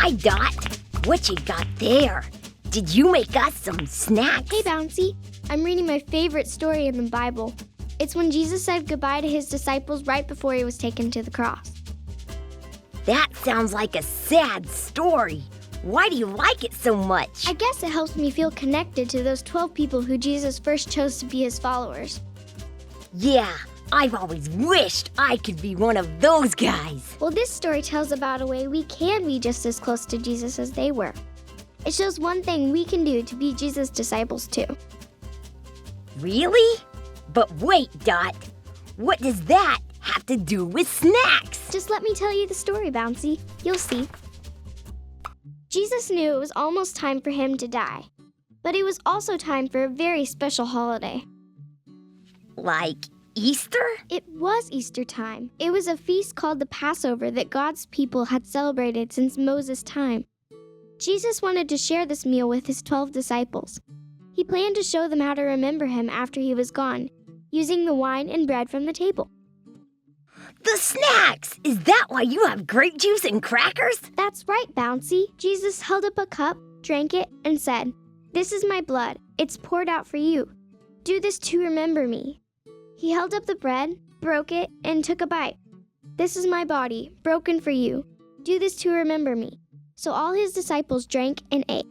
Hi, Dot. What you got there? Did you make us some snacks? Hey, Bouncy. I'm reading my favorite story in the Bible. It's when Jesus said goodbye to his disciples right before he was taken to the cross. That sounds like a sad story. Why do you like it so much? I guess it helps me feel connected to those 12 people who Jesus first chose to be his followers. Yeah, I've always wished I could be one of those guys. Well, this story tells about a way we can be just as close to Jesus as they were. It shows one thing we can do to be Jesus' disciples too. Really? But wait, Dot. What does that have to do with snacks? Just let me tell you the story, Bouncy. You'll see. Jesus knew it was almost time for him to die, but it was also time for a very special holiday. Like Easter? It was Easter time. It was a feast called the Passover that God's people had celebrated since Moses' time. Jesus wanted to share this meal with his 12 disciples. He planned to show them how to remember him after he was gone, using the wine and bread from the table. The snacks! Is that why you have grape juice and crackers? That's right, Bouncy. Jesus held up a cup, drank it, and said, "This is my blood. It's poured out for you. Do this to remember me." He held up the bread, broke it, and took a bite. "This is my body, broken for you. Do this to remember me." So all his disciples drank and ate.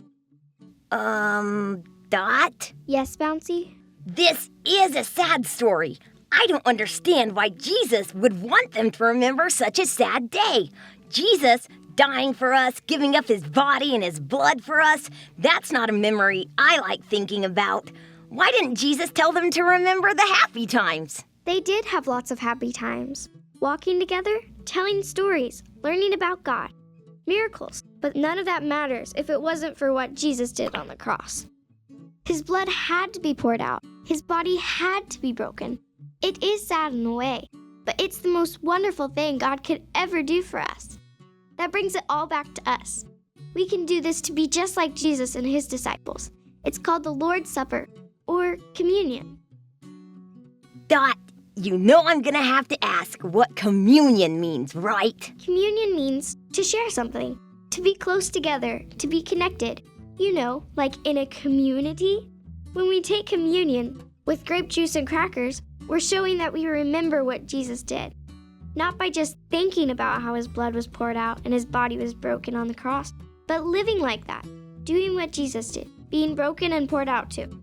Dot? Yes, Bouncy? This is a sad story. I don't understand why Jesus would want them to remember such a sad day. Jesus dying for us, giving up his body and his blood for us, that's not a memory I like thinking about. Why didn't Jesus tell them to remember the happy times? They did have lots of happy times. Walking together, telling stories, learning about God. Miracles. But none of that matters if it wasn't for what Jesus did on the cross. His blood had to be poured out. His body had to be broken. It is sad in a way, but it's the most wonderful thing God could ever do for us. That brings it all back to us. We can do this to be just like Jesus and his disciples. It's called the Lord's Supper, or communion. Dot, you know I'm gonna have to ask what communion means, right? Communion means to share something, to be close together, to be connected. You know, like in a community. When we take communion with grape juice and crackers, we're showing that we remember what Jesus did. Not by just thinking about how his blood was poured out and his body was broken on the cross, but living like that, doing what Jesus did, being broken and poured out too.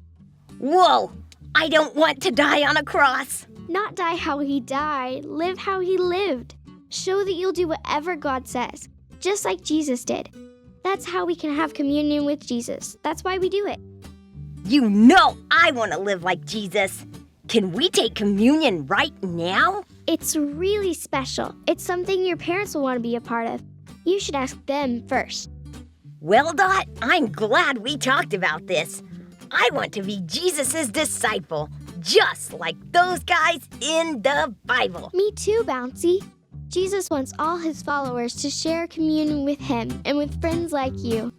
Whoa! I don't want to die on a cross. Not die how he died, live how he lived. Show that you'll do whatever God says, just like Jesus did. That's how we can have communion with Jesus. That's why we do it. You know I want to live like Jesus. Can we take communion right now? It's really special. It's something your parents will want to be a part of. You should ask them first. Well, Dot, I'm glad we talked about this. I want to be Jesus' disciple, just like those guys in the Bible. Me too, Bouncy. Jesus wants all his followers to share communion with him and with friends like you.